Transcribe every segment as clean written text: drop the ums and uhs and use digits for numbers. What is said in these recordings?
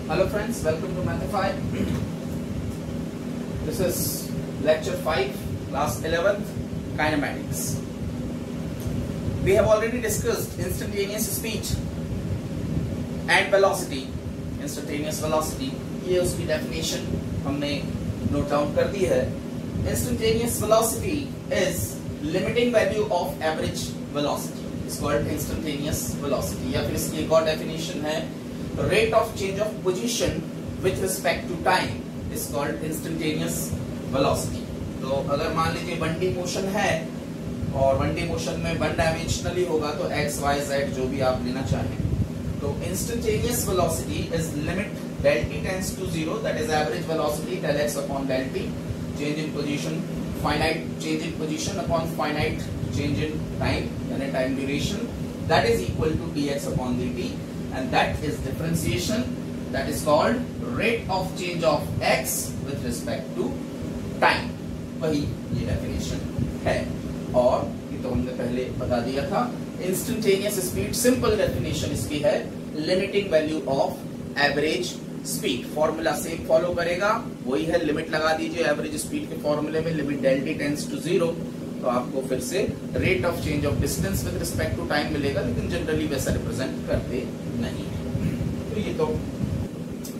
Hello friends, welcome to Mathify. This is lecture 5, class 11th, kinematics. We have already discussed instantaneous speed and velocity. Instantaneous velocity, ये उसकी definition हमने note down कर दी है. Instantaneous velocity is limiting value of average velocity. It's called instantaneous velocity. या फिर इसकी एक और definition है rate of change of position with respect to time is called instantaneous velocity. तो अगर मान लीजिए 1D मोशन है और 1D मोशन में 1 डायमेंशनली होगा तो x, y, z जो भी आप लेना चाहें. तो instantaneous velocity is limit del t tends to 0, that is average velocity del x upon del t, change in position, finite change in position upon finite change in time, यानी time duration, that is equal to dx upon dt. And that is differentiation, that is called rate of change of x with respect to time. वही ये definition है और ये तो हमने पहले बता दिया था. Instantaneous speed simple definition इसकी है limiting value of average speed. Formula same follow करेगा, वही है लिमिट लगा दीजिए एवरेज स्पीड के फॉर्मूले में, limit del t tends to 0, तो आपको फिर से rate of change of distance with respect to time मिलेगा, लेकिन जनरली वैसा रिप्रेजेंट करते नहीं है. तो ये तो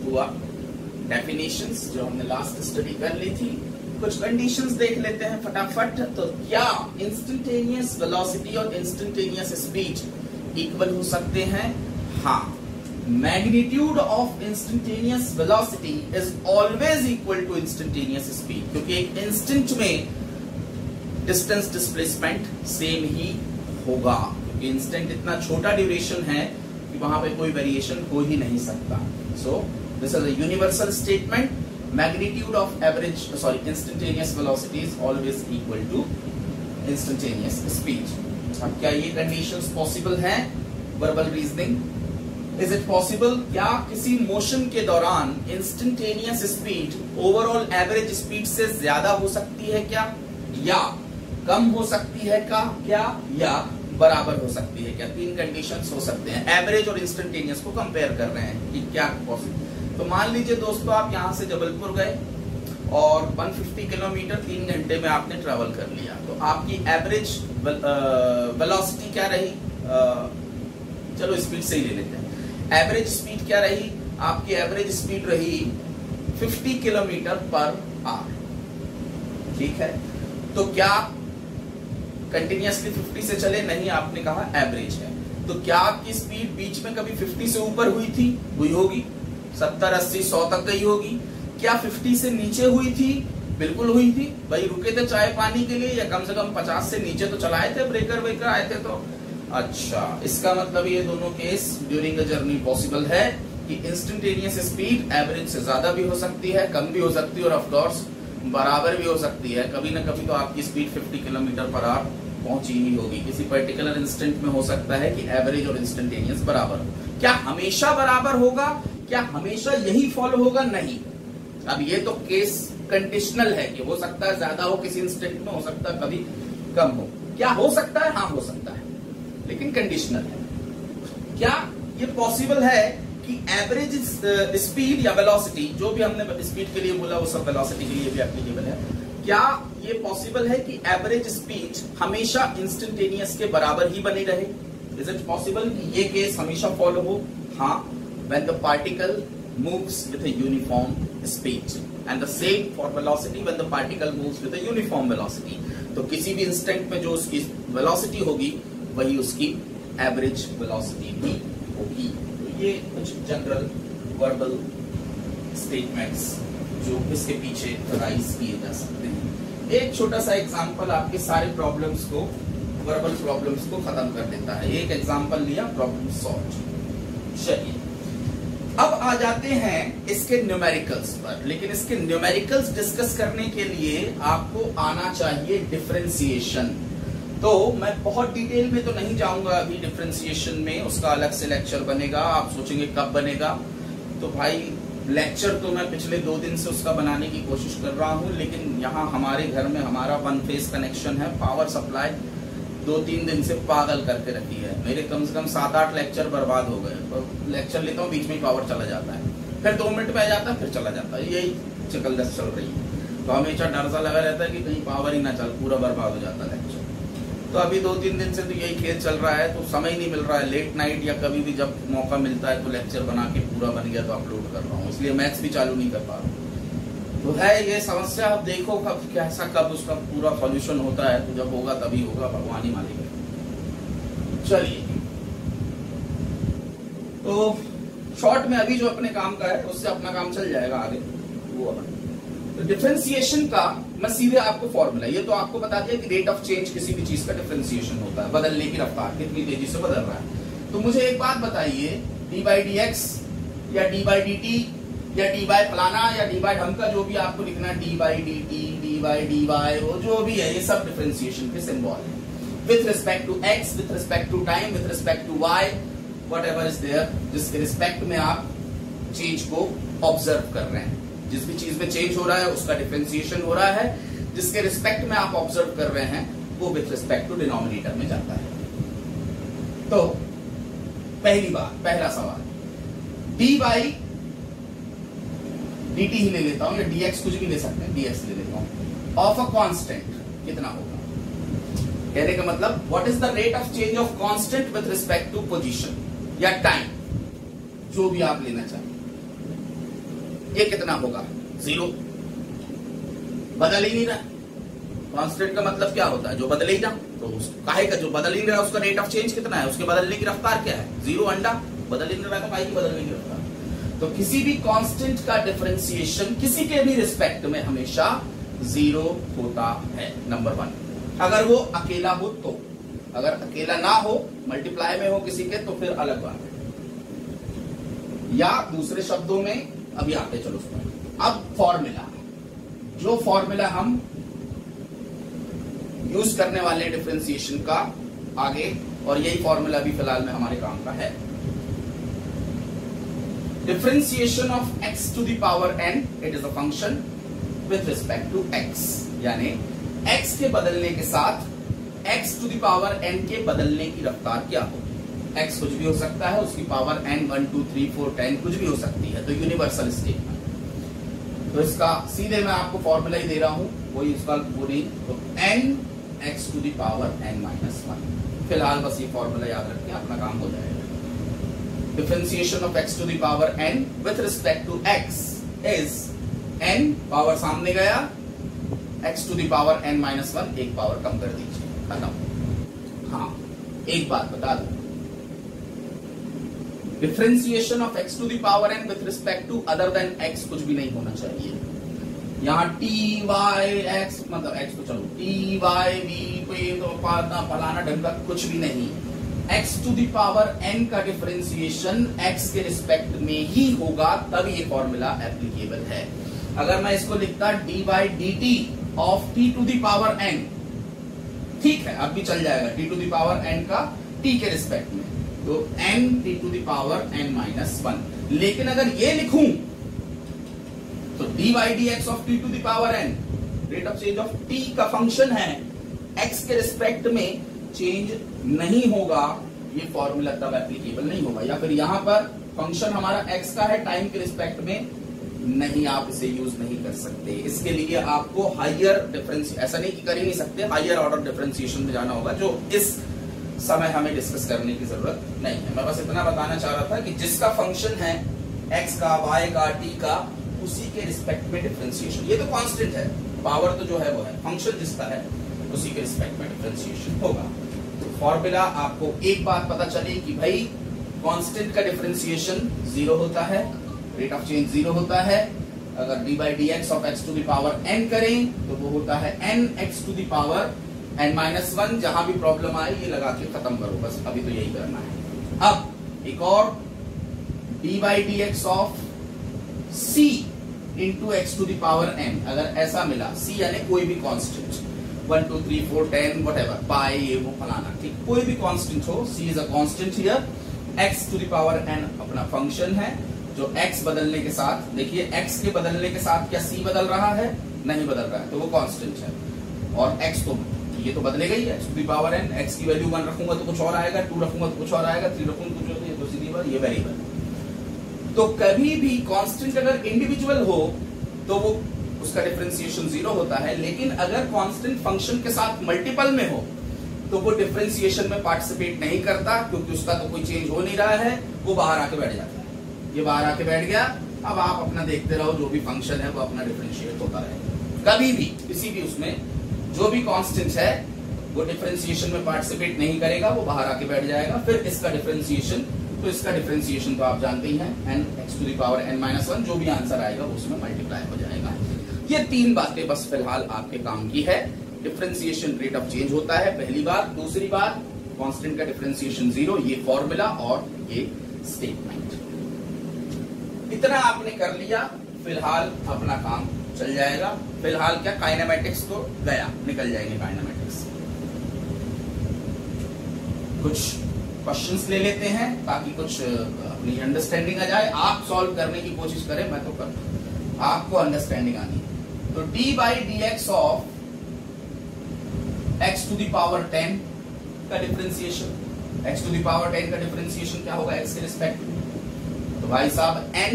हुआ डेफिनेशंस जो हमने लास्ट स्टडी कर ली थी. कुछ कंडीशंस देख लेते हैं फटाफट. तो क्या इंस्टेंटेनियस वेलोसिटी और इंस्टेंटेनियस स्पीड इक्वल हो सकते हैं? हाँ. Magnitude of instantaneous velocity is always equal to instantaneous speed, क्योंकि एक इंस्टेंट में डिस्टेंस डिस्प्लेसमेंट सेम ही होगा, क्योंकि इंस्टेंट इतना छोटा ड्यूरेशन है कि वहां पे कोई वेरिएशन हो ही नहीं सकता. So this is a universal statement. Magnitude of instantaneous velocity is always equal to instantaneous speed. अब क्या ये कंडीशंस पॉसिबल हैं? Verbal reasoning. Is it possible? क्या किसी मोशन के दौरान instantaneous speed overall average speed से ज्यादा हो सकती है क्या, या कम हो सकती है क्या, या बराबर हो सकती है क्या? तीन कंडीशंस हो सकते हैं. एवरेज और इंस्टेंटेनियस को कंपेयर कर रहे हैं कि क्या पॉसिबल. तो मान लीजिए दोस्तों आप यहां से जबलपुर गए और 150 किलोमीटर 3 घंटे में आपने ट्रेवल कर लिया, तो आपकी एवरेज वेलोसिटी क्या रही? चलो स्पीड से ही ले लेते हैं. एवरेज स्पीड क्या रही? आपकी एवरेज स्पीड रही 50 किलोमीटर पर आवर. ठीक है. तो क्या कंटिन्यूअसली 50 से चले? नहीं, आपने कहा एवरेज है. तो क्या आपकी स्पीड बीच में कभी 50 से ऊपर हुई थी? हुई होगी. 70, 80, 100 तक गई होगी. क्या 50 से नीचे हुई थी? बिल्कुल हुई थी. भाई रुके थे चाय पानी के लिए, या कम से कम 50 से नीचे तो चलाए थे, ब्रेकर वेकर आए थे तो. अच्छा, इसका मतलब ये दोनों case during the journey possible है कि इंस्टेंटेनियस स्पीड एवरेज से ज्यादा भी हो सकती है, कम भी हो सकती है, और ऑफ कोर्स बराबर भी हो सकती है. कभी ना कभी तो आपकी स्पीड 50 किलोमीटर पर आवर पहुंची ही होगी. किसी पर्टिकुलर इंस्टेंट में हो सकता है कि एवरेज और इंस्टेंटेनियस बराबर हो. क्या हमेशा बराबर होगा? क्या हमेशा यही फॉलो होगा? नहीं. अब ये तो केस कंडीशनल है कि हो सकता है ज्यादा हो किसी इंस्टेंट में, हो सकता है कभी कम हो. क्या हो सकता है? हाँ हो सकता है, लेकिन कंडीशनल है. क्या ये पॉसिबल है कि एवरेज स्पीड या वेलोसिटी, जो भी हमने स्पीड के लिए बोला वो सब वेलोसिटी के लिए भी एप्लीकेबल है, क्या ये पॉसिबल है कि एवरेज स्पीड हमेशा इंस्टेंटेनियस के बराबर ही बनी रहे? इज इट पॉसिबल कि ये केस हमेशा फॉलो हो? हाँ. When the particle moves with a uniform speed, and the same for velocity when the particle moves with a uniform velocity. तो किसी भी इंस्टेंट में जो उसकी वेलोसिटी होगी वही उसकी एवरेज वेलोसिटी भी होगी. ये कुछ जनरल वर्बल स्टेटमेंट्स जो इसके पीछे राइज किए जा सकते हैं. एक छोटा सा एग्जांपल आपके सारे प्रॉब्लम्स को, वर्बल प्रॉब्लम्स को खत्म कर देता है. एक एग्जांपल लिया, प्रॉब्लम सॉल्व. चलिए अब आ जाते हैं इसके न्यूमेरिकल्स पर. लेकिन इसके न्यूमेरिकल्स डिस्कस करने के लिए आपको आना चाहिए डिफरेंशिएशन. तो मैं बहुत डिटेल में तो नहीं जाऊंगा अभी डिफरेंशिएशन में, उसका अलग से लेक्चर बनेगा. आप सोचेंगे कब बनेगा? तो भाई लेक्चर तो मैं पिछले 2 दिन से उसका बनाने की कोशिश कर रहा हूं, लेकिन यहाँ हमारे घर में हमारा 1 फेज कनेक्शन है. पावर सप्लाई 2-3 दिन से पागल करके रखी है. मेरे कम से कम 7-8 लेक्चर बर्बाद हो गए. लेक्चर लेता हूँ बीच में पावर चला जाता है. फिर 2 मिनट में आ जाता है, फिर चला जाता है। यही चकलदस चल रही है। तो हमेशा डर सा लगा रहता है कि कहीं पावर ही ना चल, पूरा बर्बाद हो जाता है लेक्चर। तो अभी 2-3 दिन से तो यही खेल चल रहा है, तो समय नहीं मिल रहा है। लेट नाइट या कभी भी जब मौका मिलता है तो लेक्चर बना के पूरा बन गया तो अपलोड कर रहा हूँ, इसलिए मैथ्स भी चालू नहीं कर पा रहा हूँ। तो है ये समस्या। अब देखो कब कैसा कब उसका पूरा सॉल्यूशन होता है, तो जब होगा तभी होगा, भगवान ही मालिक है। चलिए, तो शॉर्ट में अभी जो अपने काम का है उससे अपना काम चल जाएगा आगे वो। तो डिफरेंशिएशन का मैं सीधे आपको फॉर्मूला, ये तो आपको बता दिया कि रेट ऑफ चेंज किसी भी चीज का डिफरेंशिएशन होता है, बदलने की रफ्तार कितनी तेजी से बदल रहा है। तो मुझे एक बात बताइए, डी बाई डी एक्स या डी बाई डी टी या डी बाई फलाना या डी बाई ढंग का जो भी आपको लिखना है, d by d t, d by d y, वो जो भी है, ये सब डिफरेंशिएशन के सिंबल है। With respect to x, with respect to time, with respect to y, whatever is there, जिसके रिस्पेक्ट में आप चेंज को ऑब्जर्व कर रहे हैं। जिस भी चीज में चेंज हो रहा है उसका डिफरेंशिएशन हो रहा है, जिसके रिस्पेक्ट में आप ऑब्जर्व कर रहे हैं वो विथ रिस्पेक्ट टू डिनोमिनेटर में जाता है। तो पहली बात, पहला सवाल, डी बाई डी टी ही ले लेता हूं या डी एक्स, कुछ भी ले सकते हैं, डी एक्स ले लेता हूं, ऑफ अ कांस्टेंट कितना होगा। कहने का मतलब what is the rate of change of constant with respect to position या टाइम, जो भी आप लेना चाहें, ये कितना होगा। 0, बदल ही नहीं रहा। कांस्टेंट का मतलब क्या होता है, जो बदले ही ना, तो काहे का जो बदल ही नहीं रहा उसका रेट ऑफ चेंज कितना है, उसके बदलने की रफ्तार क्या है, 0 अंडा, बदल ही नहीं रहा तो काहे की बदलने की रफ्तार। तो किसी भी कांस्टेंट का डिफरेंशिएशन किसी के भी रिस्पेक्ट में हमेशा 0 होता है, नंबर 1। अगर वो अकेला हो तो, अगर अकेला ना हो, मल्टीप्लाई में हो किसी के, तो फिर अलग बात है। या दूसरे शब्दों में, अभी आते चलो उस पर। अब फॉर्मूला, जो फॉर्मूला हम यूज करने वाले डिफरेंशिएशन का आगे, और यही फॉर्मूला भी फिलहाल में हमारे काम का है। Differentiation of x to the power n, it is a function with respect to x, यानी x के बदलने के साथ x to the power n के बदलने की रफ्तार क्या होगी। x कुछ भी हो सकता है, उसकी पावर n 1 2 3 4 10 कुछ भी हो सकती है, तो यूनिवर्सल स्टेटमेंट। तो इसका सीधे मैं आपको फॉर्मूला ही दे रहा हूं, वही इसका वो नहीं, तो n x to the power n minus 1। फिलहाल बस ये फॉर्मूला याद रखें, अपना काम हो जाएगा। Differentiation of x to the power n with respect to x is n, power सामने गया, x to the power n minus 1, एक पावर कम कर दीजिए, खत्म। हाँ, एक बात बता दो, differentiation of x to the power n with respect to other than x कुछ भी नहीं होना चाहिए। यहाँ t y x, मतलब x तो चलो t y v पे तो फलाना ढंगा कुछ भी नहीं, x to the power n का डिफरेंशिएशन x के रिस्पेक्ट में ही होगा, तब ये फॉर्मूला एप्लीकेबल है। अगर मैं इसको लिखता d by d t of t to the power n, ठीक है, अब भी चल जाएगा, t to the power n का t के रिस्पेक्ट में, तो n t to the power n minus 1। लेकिन अगर ये लिखूं तो d by d x of t to the power n, rate of change of t का फंक्शन है, x के रिस्पेक्ट में चेंज नहीं होगा, ये फॉर्मूला तब एप्लीकेबल नहीं होगा। या फिर यहां पर फंक्शन हमारा x का है, टाइम के रिस्पेक्ट में नहीं, आप इसे यूज नहीं कर सकते। इसके लिए आपको हायर डिफरेंस, ऐसा नहीं कि कर ही नहीं सकते, हायर ऑर्डर डिफरेंशिएशन में जाना होगा, जो इस समय हमें डिस्कस करने की जरूरत नहीं है। मैं बस इतना बताना चाह रहा था कि जिसका फंक्शन है x का, y का, t का, उसी के रिस्पेक्ट में डिफरेंशिएशन, ये तो कांस्टेंट है, पावर तो जो है वो है, फंक्शन जिसका है उसी के रिस्पेक्ट में डिफरेंशिएशन होगा। तो फॉर्मूला आपको एक बात पता चली कि भाई कांस्टेंट का डिफरेंशिएशन 0 होता है, रेट ऑफ चेंज 0 होता है। अगर d by d x of x to the power n करें तो वो होता है n x to the power n minus 1। जहां भी प्रॉब्लम आए ये लगा के खत्म करो, बस अभी तो यही करना है। अब एक और, d by d x of c into x to the power n, अगर ऐसा मिला, c यानी कोई भी कांस्टेंट, 1 2 3 4 10 व्हाटएवर, पाई ये वो फलाना, ठीक, कोई भी कांस्टेंट हो, c is a constant here, x to the power n अपना फंक्शन है, जो x बदलने के साथ, देखिए x के बदलने के साथ क्या c बदल रहा है, नहीं बदल रहा है, तो वो कांस्टेंट है। और x तो ये तो बदलेगा ही, x to the power n, x की वैल्यू 1 रखूंगा तो कुछ और आएगा, 2 रखूंगा तो कुछ और आएगा, 3 रखूंगा तो कुछ और, ये तो सीधी बात, ये वेरिएबल। तो कभी भी कांस्टेंट अगर इंडिविजुअल हो तो वो उसका डिफरेंशिएशन 0 होता है, लेकिन अगर कांस्टेंट फंक्शन के साथ मल्टीपल में हो तो वो डिफरेंशिएशन में पार्टिसिपेट नहीं करता, क्योंकि उसका तो कोई चेंज हो नहीं रहा है, वो बाहर आके बैठ जाता है। ये बाहर आके बैठ गया, अब आप अपना देखते रहो, जो भी फंक्शन है वो अपना डिफरेंशिएट होता रहेगा। कभी भी किसी भी उसमें जो भी कांस्टेंट है वो डिफरेंशिएशन में पार्टिसिपेट नहीं करेगा, वो बाहर आके बैठ जाएगा। फिर इसका डिफरेंशिएशन, तो इसका डिफरेंशिएशन तो आप जानते ही हैं, n(x⁻n-1), जो भी आंसर आएगा उसमें मल्टीप्लाई हो जाएगा। ये तीन बातें बस फिलहाल आपके काम की है। डिफरेंशिएशन रेट ऑफ चेंज होता है, पहली बात। दूसरी बात, कांस्टेंट का डिफरेंशिएशन 0, ये फॉर्मूला और ये स्टेटमेंट। इतना आपने कर लिया, फिलहाल अपना काम चल जाएगा। फिलहाल क्या, काइनेमेटिक्स तो गया, निकल जाएंगे काइनेमेटिक्स। कुछ क्वेश्चंस ले लेते हैं ताकि कुछ अपनी अंडरस्टैंडिंग आ जाए। आप सॉल्व करने की कोशिश करें, मैं तो करता हूं, आपको अंडरस्टैंडिंग आनी है। तो d/dx ऑफ x⁻10 का डिफरेंशिएशन, x⁻10 का डिफरेंशिएशन क्या होगा x के रिस्पेक्ट में? तो भाई साहब n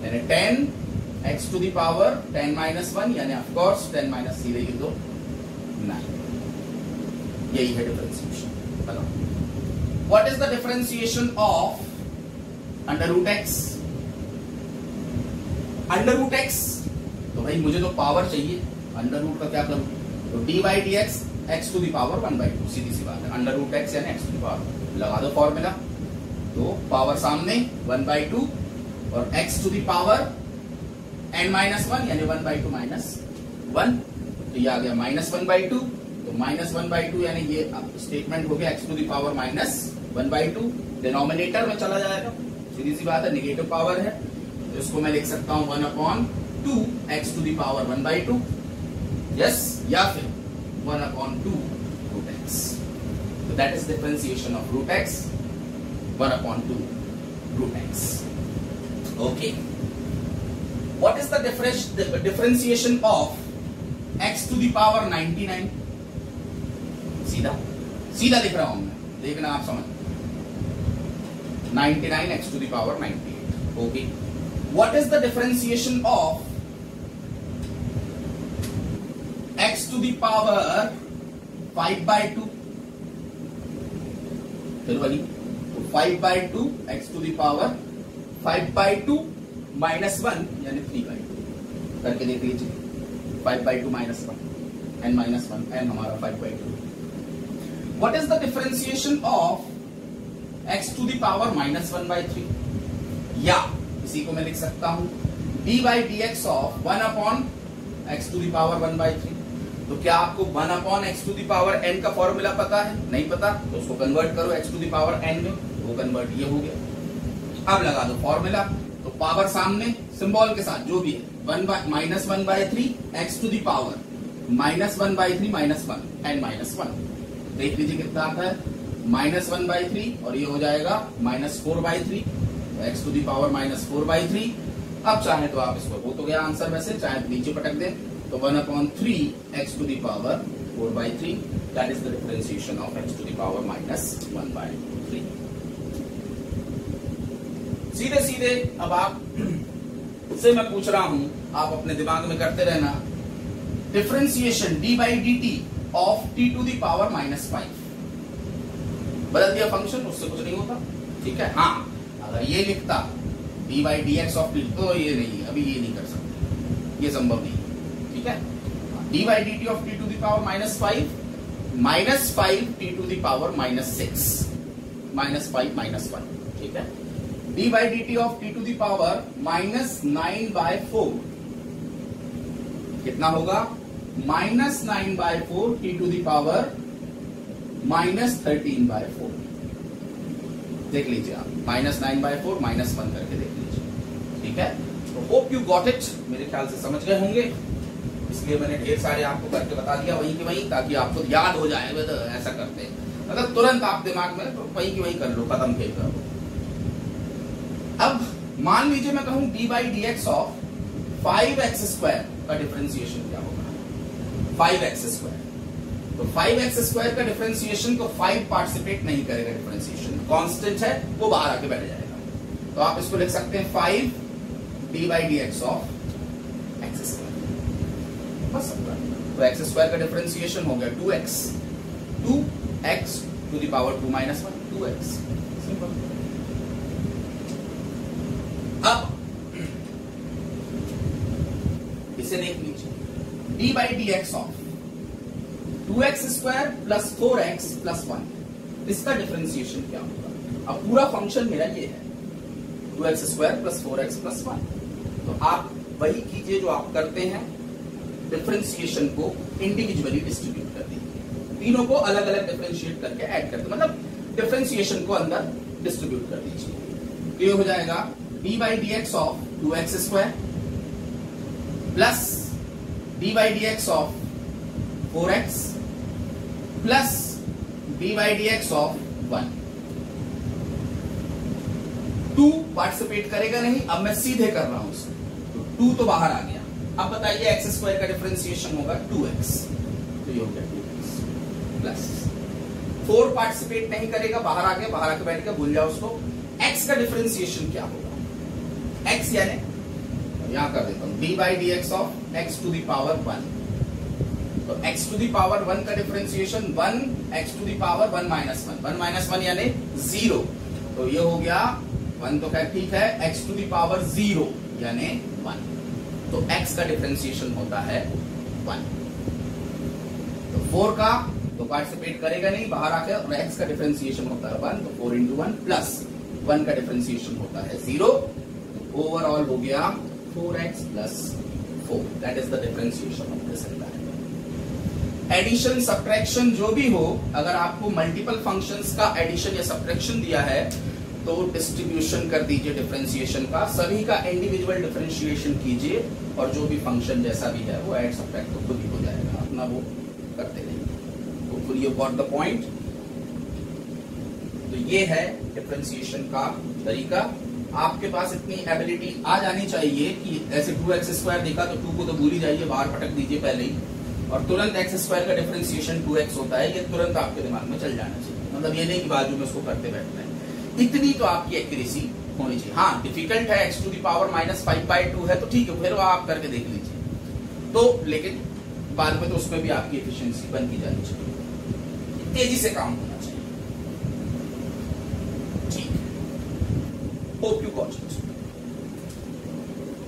यानी 10, x⁻10 - 1 यानी ऑफ कोर्स 10 - सीधे लिख दो 9। यही है differentiation. What is the differentiation of √x? √x, तो भाई मुझे तो पावर चाहिए, √ का क्या करूं? तो d/dx x⁻1/2, सीधी सी बात है। √x यानी x⁻, लगा दो फॉर्मूला, तो पावर सामने 1/2 और x⁻n-1 यानी 1/2 - 1, तो ये आ गया -1/2। तो -1/2 यानी ये स्टेटमेंट हो गया x⁻−1/2, डिनोमिनेटर में चला जाएगा, सीधी सी बात है, नेगेटिव पावर है, तो इसको मैं लिख सकता हूं 1/2 x⁻1/2, यस, या फिर 1/2 √x। तो that is differentiation of √x, 1/2 √x। Okay, what is the differentiation of x⁻99? सीधा लिख रहा हूं मैं, देखना आप समझ। 99 x⁻98। Okay, what is the differentiation of x⁻5/2? फिर वही, तो 5/2 x⁻5/2 -1 यानी 3/2 करके देख लीजिए। 5/2 - 1 n-1, n हमारा 5/2। What is the differentiation of x⁻1/3? या इसी को मैं लिख सकता हूं d/dx ऑफ 1/x⁻1/3। तो क्या आपको 1/x⁻n का फॉर्मूला पता है? नहीं पता, तो उसको कन्वर्ट करो x⁻n में, वो कन्वर्ट ये हो गया। अब लगा दो फॉर्मूला, तो पावर सामने सिंबल के साथ जो भी है, -1/3 x⁻−1/3 -1 n-1, देख लीजिए कितना आता है, -1/3 और ये हो जाएगा -4/3, x⁻−4/3। अब चाहे तो आप इसको, वो तो गया आंसर वैसे, चाहे तो नीचे पटक दें, तो 1/3 x⁻4/3, that is the differentiation of x⁻−1/3। सीधे सीधे अब आप से मैं पूछ रहा हूं, आप अपने दिमाग में करते रहना, डिफरेंशिएशन d/dt ऑफ t⁻⁻5। बदल दिया फंक्शन, उससे कुछ नहीं होता, ठीक है। हाँ, अगर ये लिखता d/dx ऑफ t, तो ये नहीं, अभी ये नहीं कर सकते, ये संभव नहीं, ठीक है। d/dt ऑफ t⁻⁻5 -5 t⁻⁻6 -5 -1, ठीक है। d/dt ऑफ t⁻−9/4 कितना होगा? -9/4 t⁻−13/4। देख लीजिए आप, -9/4 -1 करके देख लीजिए, ठीक है। तो होप यू गॉट इट, मेरे ख्याल से समझ गए होंगे, इसलिए मैंने ढेर सारे आपको करके बता दिया वहीं की वहीं, ताकि आपको याद हो जाए। तो ऐसा करते हैं, अगर तुरंत आप दिमाग में, तो वहीं की वहीं कर लो, खत्म खेल करो। अब मान लीजिए मैं कहूं d/dx ऑफ 5x² का डिफरेंशिएशन क्या होगा? 5x², तो 5x² का डिफरेंशिएशन को 5 पार्टिसिपेट नहीं करेगा, डिफरेंशिएशन कांस्टेंट है, वो बाहर आके बैठ जाएगा। तो आप इसको लिख सकते हैं 5 d by d x of x square, बस तो एक्स स्क्वायर का डिफरेंशिएशन हो गया 2x to the power 2 minus 1 2x। Simple. अब इसे देख लीजिए, d by d x of 2x square plus 4x plus 1, इसका डिफरेंशिएशन क्या होगा? अब पूरा फंक्शन मेरा ये है 2x square plus 4x plus 1, तो आप वही कीजिए जो आप करते हैं, डिफरेंशिएशन को इंडिविजुअली डिस्ट्रीब्यूट कर दीजिए, तीनों को अलग अलग डिफरेंशिएट करके ऐड करते, मतलब डिफरेंशिएशन को अंदर डिस्ट्रीब्यूट कर दीजिए। तो ये हो जाएगा D by d x of 2x square plus D by d x of 4x plus D by d x of 1। 2 participate करेगा नहीं, अब मैं सीधे कर रहा हूं उसे, तो 2 तो बाहर आ गया। अब बताइए एक्स स्क्वायर का डिफरेंशिएशन होगा 2x, तो ये हो गया 2x प्लस 4 पार्टिसिपेट नहीं करेगा, बाहर आके बैठेगा, भूल जाओ उसको। x का डिफरेंशिएशन क्या होगा? x यानी यहां कर देता हूं d by d x of x to the power 1, तो x टू द पावर 1 का differentiation 1 x to the power 1 minus 1 यानी 0, तो ये हो गया 1, तो क्या ठीक है, x टू द पावर 0 यानी 1, तो x का डिफरेंशिएशन होता है 1। तो 4 का तो पार्टिसिपेट करेगा नहीं, बाहर आकर, और x का डिफरेंशिएशन होता है 1, तो 4 इंटू 1 प्लस 1 का डिफरेंशिएशन होता है 0, ओवरऑल हो गया 4x plus 4, that is the differentiation of this entire. Addition subtraction जो भी हो, अगर आपको मल्टीपल फंक्शंस का एडिशन या सब्ट्रैक्शन दिया है तो डिस्ट्रीब्यूशन कर दीजिए डिफरेंशिएशन का, सभी का इंडिविजुअल डिफरेंशिएशन कीजिए, और जो भी फंक्शन जैसा भी है वो ऐड सब्ट्रैक्ट तो खुद ही हो जाएगा, अपना वो करते रहिए। Hopefully you got the point. तो ये है डिफरेंशिएशन का तरीका। आपके पास इतनी एबिलिटी आ जानी चाहिए कि ऐसे 2x स्क्वायर देखा तो 2 को तो भूल ही जाइए, बाहर पटक दीजिए पहले ही, और तुरंत x स्क्वायर का डिफरेंशिएशन 2x होता है, ये तुरंत आपके दिमाग में चल जाना चाहिए, मतलब ये नहीं कि बाजू में उसको करते बैठना है, इतनी तो आपकी एक्यूरेसी होनी चाहिए। हाँ डिफिकल्ट है, x टू द पावर -5/2 है तो ठीक है, फिर वो आप करके देख लीजिए, तो लेकिन बाद में तो उसमें भी आपकी एफिशिएंसी बनती जानी चाहिए, तेजी से काम होना चाहिए। ठीक, होप यू गॉट इट।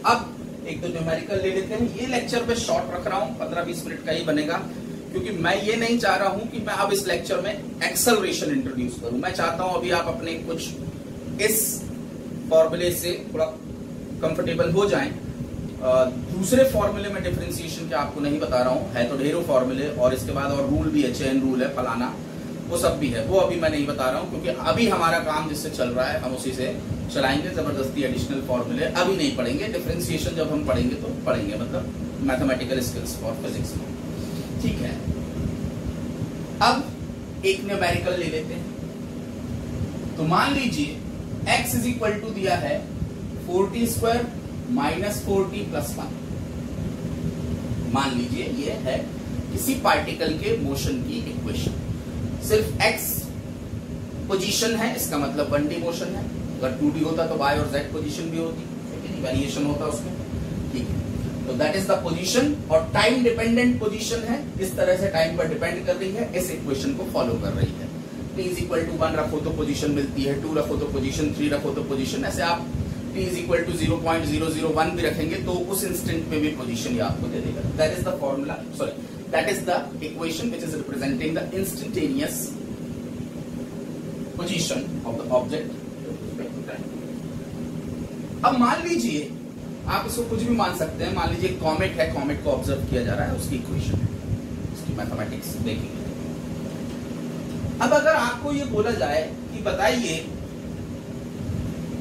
अब एक दो न्यूमेरिकल ले लेते हैं, ये लेक्चर पे शॉर्ट रख रहा हूं, 15-20 मिनट का ही बनेगा, क्योंकि मैं ये नहीं चाह रहा हूं कि मैं अब इस लेक्चर में एक्सेलरेशन इंट्रोड्यूस करूं। मैं चाहता हूं अभी आप अपने कुछ इस फॉर्मूले से थोड़ा कंफर्टेबल हो जाएं। दूसरे फॉर्मूले में डिफरेंशिएशन क्या आपको नहीं बता रहा हूं, है तो ढेरों फॉर्मूले, और इसके बाद और रूल भी है, चेन रूल है, फलाना, वो सब भी है, वो अभी मैं नहीं बता रहा हूं, क्योंकि अभी हमारा काम जिससे चल रहा है हम उसी से चलाएंगे। जबरदस्ती एडिशनल फॉर्मूले अभी नहीं पढ़ेंगे, डिफरेंशिएशन जब हम पढ़ेंगे तो पढ़ेंगे, मतलब मैथमेटिकल स्किल्स फॉर फिजिक्स में, ठीक है। अब एक न्यूमेरिकल ले लेते हैं, तो मान लीजिए x इज इक्वल टू दिया है 40 स्क्वायर माइनस 40 प्लस 1। मान लीजिए ये है किसी पार्टिकल के मोशन की इक्वेशन, सिर्फ x पोजीशन है, इसका मतलब 1D मोशन है, अगर 2D होता तो y और z पोजीशन भी होती, वेरिएशन होता उसमें, ठीक है। तो दैट इज द पोजीशन, और टाइम डिपेंडेंट पोजीशन है, इस तरह से टाइम पर डिपेंड कर रही है, इस इक्वेशन को फॉलो कर रही है। t इज इक्वल टू 1 रखो तो पोजीशन मिलती है, 2 रखो तो पोजीशन, 3 रखो तो पोजीशन, ऐसे आप t इज इक्वल टू 0.001 भी रखेंगे तो उस इंस्टेंट में भी पोजीशन ये आपको दे देगा। That is the formula, sorry that is the equation which is representing the instantaneous position of the object. अब मान लीजिए, आप इसको कुछ भी मान सकते हैं, मान लीजिए कॉमेट है, कॉमेट को ऑब्जर्व किया जा रहा है, उसकी इक्वेशन है, उसकी मैथमेटिक्स देखेंगे। अब अगर आपको ये बोला जाए कि बताइए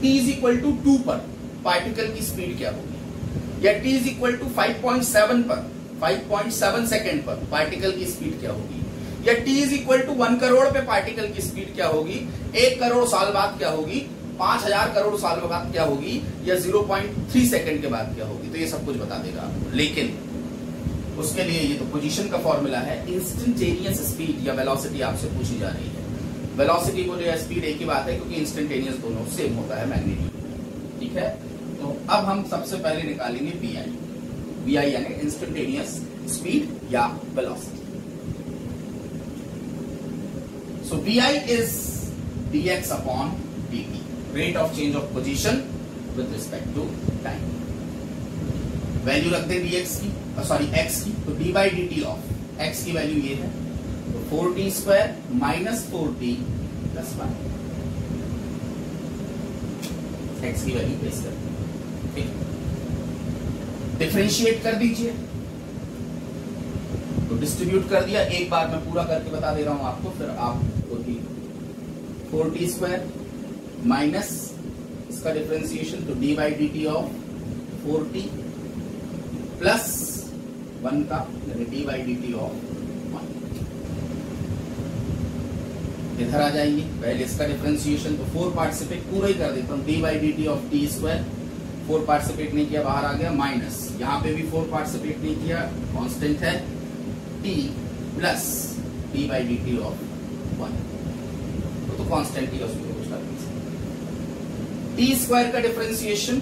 t इज इक्वल टू 2 पर पार्टिकल की स्पीड क्या होगी, या t इज इक्वल टू 5.7 पर 5.7 सेकेंड पर पार्टिकल की स्पीड क्या होगी, या t is equal to 1 crore पे पार्टिकल की स्पीड क्या होगी, 1 करोड़ साल बाद क्या होगी, 5000 करोड़ साल बाद क्या होगी, या 0.3 सेकेंड के बाद क्या होगी, तो ये सब कुछ बता देगा आपको। लेकिन उसके लिए ये तो पोजीशन का फॉर्मूला है, इंस्टेंटेनियस स्पीड या वेलोसिटी आपसे पूछी जा रही है। वेलोसिटी को जो है स्पीड एक ही बात है, क्योंकि इंस्टेंटेनियस दोनों सेम होता है मैग्नीट्यूड में। ठीक है। तो अब हम सबसे पहले निकालेंगे VI, VI यानी इंस्टेंटेनियस स्पीड या velocity. So VI is dx upon dt, rate of change of position with respect to time. Value रख दें dx की, सॉरी x की, तो d by dt of x की वैल्यू ये है, तो 4t square minus 4t plus 1, x की वैल्यू प्लेस कर, ठीक। डिफरेंशिएट कर दीजिए, तो डिस्ट्रीब्यूट कर दिया, एक बार मैं पूरा करके बता दे रहा हूं आपको, फिर आपको 4t स्क्वायर माइनस इसका डिफरेंशिएशन, तो d by d t of 4t plus 1 का d by d t of 1। इधर आ जाएंगे, पहले इसका डिफरेंशिएशन, तो 4 पार्टिसिपेट पूरा ही कर देता हूं, d by d t of t square, 4 participate नहीं किया बाहर आ गया, माइनस यहां पे भी 4 पार्टिसिपेट नहीं किया, कांस्टेंट है t plus d by d t of 1, तो कांस्टेंट ही है, उसमें कुछ कर नहीं सकते। t स्क्वायर का differentiation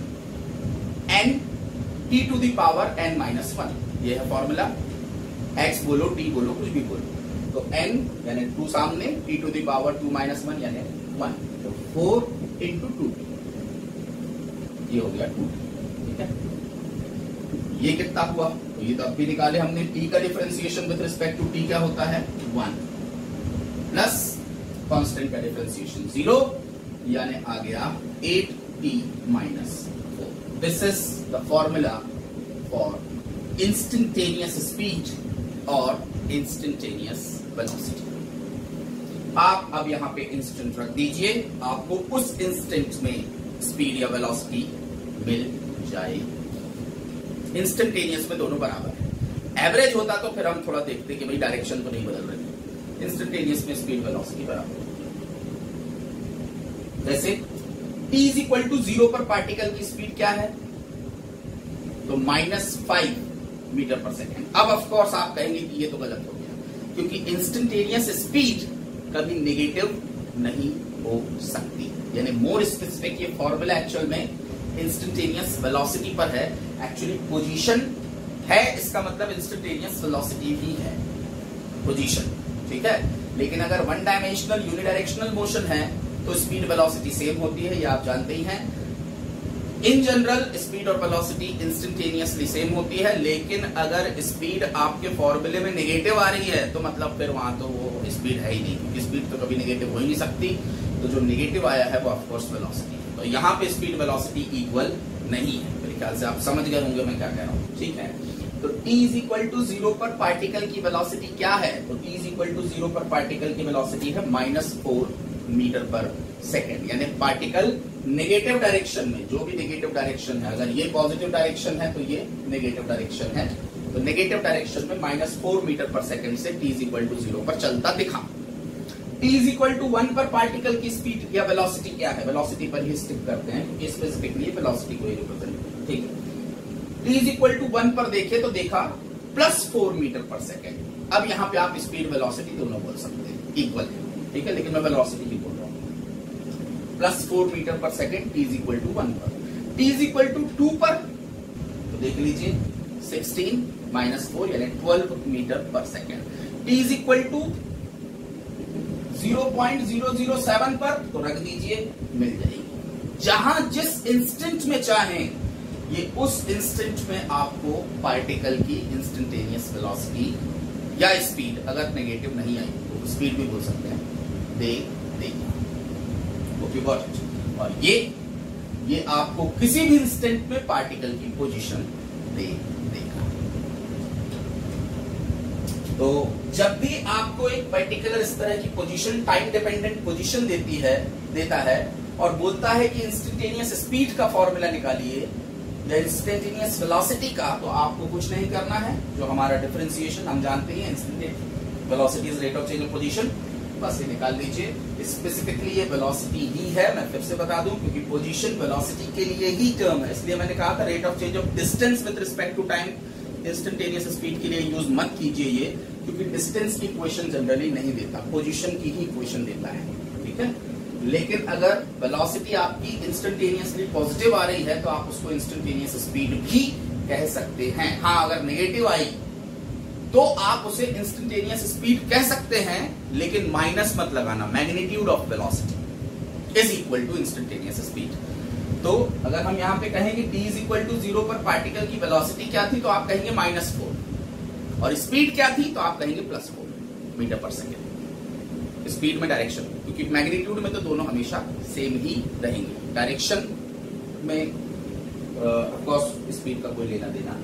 n t to the power n minus 1, ये है फॉर्मूला। x बोलो t बोलो कुछ भी बोलो, तो n यानी 2 सामने, t to the power 2 minus 1 यानी 1, तो 4 इंटू 2t, ये हो गया 2t, ठीक है। ये कितना हुआ, तो ये तो अब भी निकाले हमने, t का differentiation with respect to t क्या होता है 1, प्लस कांस्टेंट का डिफरेंशिएशन 0, यानी आ गया 8t minus 4। This is the formula for instantaneous speed और इंस्टेंटेनियस वेलोसिटी। आप अब यहां पे इंस्टेंट रख दीजिए, आपको उस इंस्टेंट में स्पीड या वेलोसिटी मिल जाएगी। इंस्टेंटेनियस में दोनों बराबर है, एवरेज होता तो फिर हम थोड़ा देखते कि भाई डायरेक्शन तो नहीं बदल रही। इंस्टेंटेनियस में स्पीड वेलोसिटी बराबर होती है। जैसे t इज इक्वल टू 0 पर पार्टिकल की स्पीड क्या है, तो -5 मीटर पर सेकेंड। अब ऑफ कोर्स आप कहेंगे कि ये तो गलत हो गया, क्योंकि इंस्टेंटेनियस स्पीड कभी नेगेटिव नहीं हो सकती, यानी मोर स्पेसिफिक ये फॉर्मूला एक्चुअल में इंस्टेंटेनियस वेलोसिटी पर है। एक्चुअली पोजीशन है, इसका मतलब इंस्टेंटेनियस वेलोसिटी भी है पोजीशन, ठीक है। लेकिन अगर वन डायमेंशनल यूनिडायरेक्शनल मोशन है तो स्पीड वेलोसिटी सेम होती है, ये आप जानते ही हैं। इन जनरल स्पीड और वेलोसिटी इंस्टेंटेनियसली सेम होती है, लेकिन अगर स्पीड आपके फॉर्मूले में नेगेटिव आ रही है तो मतलब फिर वहां तो वो स्पीड है ही नहीं, क्योंकि स्पीड तो कभी नेगेटिव हो ही नहीं सकती। तो जो नेगेटिव आया है वो ऑफकोर्स वेलोसिटी है, तो यहाँ पे स्पीड वेलोसिटी इक्वल नहीं है। मेरे ख्याल से आप समझ गए होंगे मैं क्या कह रहा हूँ, ठीक है। तो t इज इक्वल टू 0 पर पार्टिकल की वेलोसिटी क्या है, तो t इज इक्वल टू 0 पर पार्टिकल की वेलोसिटी है -4 मीटर पर सेकेंड, यानी पार्टिकल नेगेटिव डायरेक्शन में, जो भी नेगेटिव डायरेक्शन है, अगर ये पॉजिटिव डायरेक्शन है तो ये नेगेटिव डायरेक्शन है, तो नेगेटिव डायरेक्शन में -4 मीटर पर सेकेंड से t इज इक्वल टू 0 पर चलता दिखा। t इज इक्वल टू 1 पर पार्टिकल की स्पीड या वेलोसिटी क्या है, वेलोसिटी पर ही स्टिक करते हैं क्योंकि स्पेसिफिकली वेलोसिटी को ही रिप्रेजेंट, ठीक है। t इज इक्वल टू 1 पर देखे तो देखा +4 मीटर पर सेकेंड। अब यहाँ पे आप स्पीड वेलोसिटी दोनों बोल सकते हैं, इक्वल है, ठीक है, लेकिन मैं वेलोसिटी ही बोल रहा हूँ। +4 metre per second t is equal to 1 पर। t इज इक्वल टू 2 पर तो देख लीजिए 16 -4 यानी 12 metre per second. t is equal to 0.007 पर तो रख दीजिए, मिल जाएगी। जहां जिस इंस्टेंट में चाहें, ये उस इंस्टेंट में आपको पार्टिकल की इंस्टेंटेनियस वेलोसिटी या स्पीड, अगर नेगेटिव नहीं आई तो स्पीड भी बोल सकते हैं, दे देगी। Okay got it. और ये आपको किसी भी इंस्टेंट में पार्टिकल की पोजीशन दे देगा। तो जब भी आपको एक पर्टिकुलर इस तरह की पोजीशन, टाइम डिपेंडेंट पोजीशन देता है और बोलता है कि इंस्टेंटेनियस स्पीड का फॉर्मूला निकालिए या इंस्टेंटेनियस वेलोसिटी का, तो आपको कुछ नहीं करना है, जो हमारा डिफरेंशिएशन हम जानते हैं, instantaneous velocity is rate of change of position, बस ये निकाल लीजिए। स्पेसिफिकली ये वेलोसिटी ही है, मैं फिर से बता दूं, क्योंकि पोजीशन वेलोसिटी के लिए ही टर्म है, इसलिए मैंने कहा था rate of change of distance with respect to time instantaneous speed के लिए यूज मत कीजिए ये, क्योंकि डिस्टेंस की इक्वेशन जनरली नहीं देता, पोजीशन की ही इक्वेशन देता है, ठीक है। लेकिन अगर वेलोसिटी आपकी इंस्टेंटेनियसली पॉजिटिव आ रही है तो आप उसको इंस्टेंटेनियस स्पीड भी कह सकते हैं। हाँ, अगर नेगेटिव आई तो आप उसे इंस्टेंटेनियस स्पीड कह सकते हैं, लेकिन माइनस मत लगाना। Magnitude of velocity is equal to instantaneous speed. तो अगर हम यहां पे कहेंगे t इज इक्वल टू 0 पर पार्टिकल की वेलोसिटी क्या थी, तो आप कहेंगे -4, और स्पीड क्या थी तो आप कहेंगे +4 मीटर पर सेकेंड। स्पीड में डायरेक्शन, क्योंकि मैग्नीट्यूड में तो दोनों हमेशा सेम ही रहेंगे, डायरेक्शन में ऑफ कोर्स स्पीड का कोई लेना देना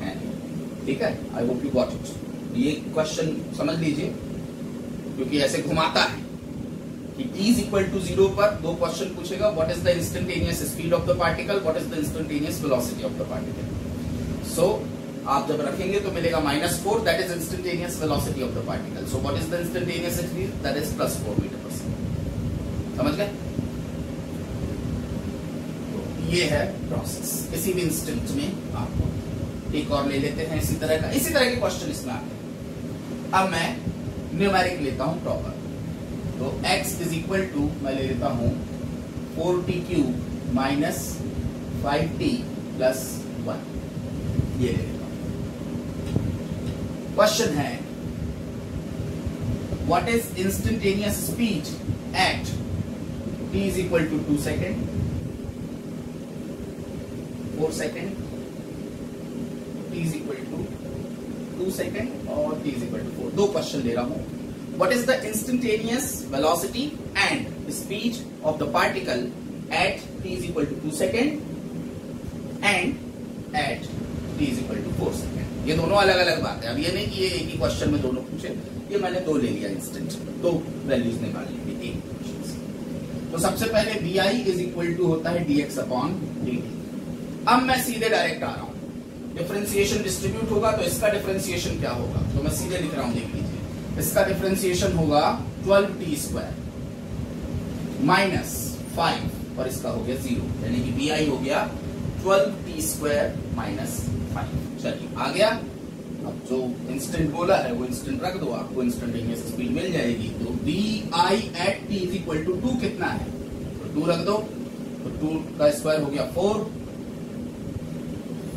है। ठीक है, I hope you got it. ये क्वेश्चन समझ लीजिए, क्योंकि ऐसे घुमाता है कि t इज इक्वल टू 0 पर दो क्वेश्चन पूछेगा, what is the instantaneous speed of the particle, what is the instantaneous velocity of the particle. So आप जब रखेंगे तो मिलेगा -4, that is instantaneous velocity of the particle. So what is the instantaneous speed, that is +4 metre per second. समझ गए? ये है process. किसी भी इंस्टेंट में आपको एक और ले लेते हैं इसी तरह के क्वेश्चन इसमें आते हैं। अब मैं न्यूमेरिक लेता हूं प्रॉपर। तो x इज इक्वल टू मैं ले लेता हूं 4t³ माइनस 5t प्लस 1, ये ले लेता हूं। क्वेश्चन है what is instantaneous speed at t is equal to 2 second, 4 second, t is equal to 2 second और t इज इक्वल टू 4। दो क्वेश्चन ले रहा हूं। What is the instantaneous velocity and speed of the particle at t is equal to 2 second and at t is equal to 4 second? ये दोनों अलग अलग बात है। अब ये नहीं कि ये एक ही क्वेश्चन में दोनों पूछे, ये मैंने दो ले लिया इंस्टेंट, दो वैल्यूज निकाल ली थी एक क्वेश्चन से। तो सबसे पहले vi इज इक्वल टू होता है dx अपॉन dt। अब मैं सीधे डायरेक्ट आ रहा हूं, डिफरेंशिएशन डिस्ट्रीब्यूट होगा तो इसका डिफरेंशिएशन क्या होगा, तो मैं सीधे लिख रहा हूं, देख लीजिए। इसका डिफरेंशिएशन होगा 12t² माइनस 5 और इसका हो गया 0, यानी कि vi हो गया 12t² माइनस 5। चलिए आ गया। अब जो इंस्टेंट बोला है वो इंस्टेंट रख दो, आपको इंस्टेंटेनियस स्पीड मिल जाएगी। तो vi at t is equal to 2 कितना है, तो 2 रख दो, तो 2 का स्क्वायर हो गया 4,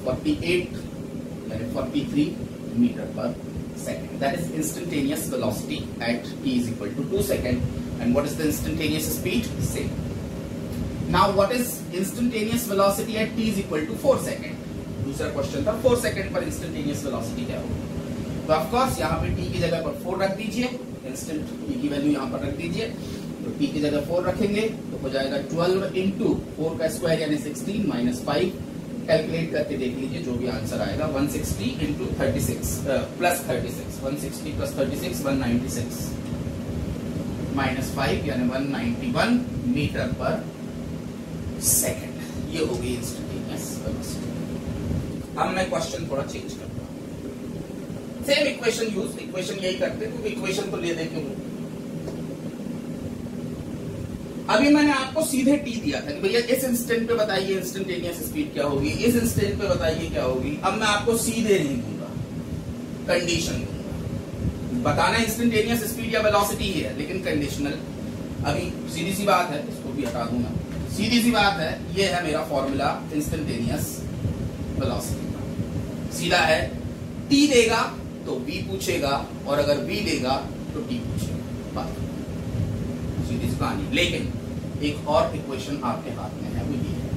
48 यानी 43 मीटर पर second. That is instantaneous velocity at t is equal to 2 second. And what is the instantaneous speed? Same. Now what is instantaneous velocity at t is equal to 4 second? दूसरा question था 4 second पर instantaneous velocity क्या होगी। तो of course यहाँ पे t की जगह पर 4 रख दीजिए, इंस्टेंट t की वैल्यू यहाँ पर रख दीजिए। तो t की जगह 4 रखेंगे तो हो जाएगा 12 इंटू 4 का स्क्वायर यानी 16 माइनस 5। कैलकुलेट करके देख लीजिए जो भी आंसर आएगा, 160 इंटू 36 प्लस 36, 160 प्लस 36 196 माइनस 5 यानी 191 मीटर पर सेकंड। ये होगी इंस्टेंटेनियस वेलोसिटी। अब मैं क्वेश्चन थोड़ा चेंज करता हूं, सेम इक्वेशन यूज, इक्वेशन यही करते क्योंकि इक्वेशन तो ले देखे। अभी मैंने आपको सीधे t दिया था कि भैया इस इंस्टेंट पे बताइए इंस्टेंटेनियस स्पीड क्या होगी, इस इंस्टेंट पे बताइए क्या होगी। अब मैं आपको सीधे नहीं दूंगा, कंडीशन दूंगा। बताना इंस्टेंटेनियस स्पीड या वेलोसिटी ही है, लेकिन कंडीशनल। अभी सीधी सी बात है, इसको भी हटा दूंगा। सीधी सी बात है, ये है मेरा फॉर्मूला इंस्टेंटेनियस वेलोसिटी का। सीधा है, t देगा तो v पूछेगा और अगर v देगा तो t पूछेगा, बात सीधी सी कहानी। लेकिन एक और इक्वेशन आपके हाथ में है, वो ये है।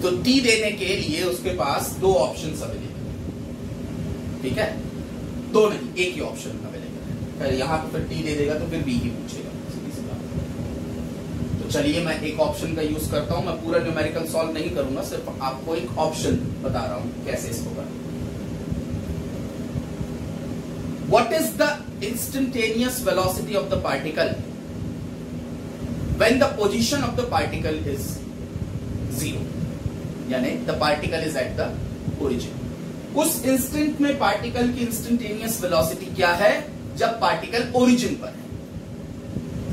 तो t देने के लिए उसके पास दो ऑप्शंस अवेलेबल है, ठीक है, दो नहीं एक ही ऑप्शन अवेलेबल है। फिर यहाँ पे फिर t दे देगा तो फिर b ही पूछेगा, सीधी सी बात। तो चलिए मैं एक ऑप्शन का यूज करता हूं, मैं पूरा न्यूमेरिकल सॉल्व नहीं करूंगा, सिर्फ आपको एक ऑप्शन बता रहा हूं कैसे इसको करना। What is the instantaneous velocity of the particle when the position of the particle is 0? यानी the particle is at the origin. उस इंस्टेंट में पार्टिकल की इंस्टेंटेनियस वेलोसिटी क्या है जब पार्टिकल ओरिजिन पर है,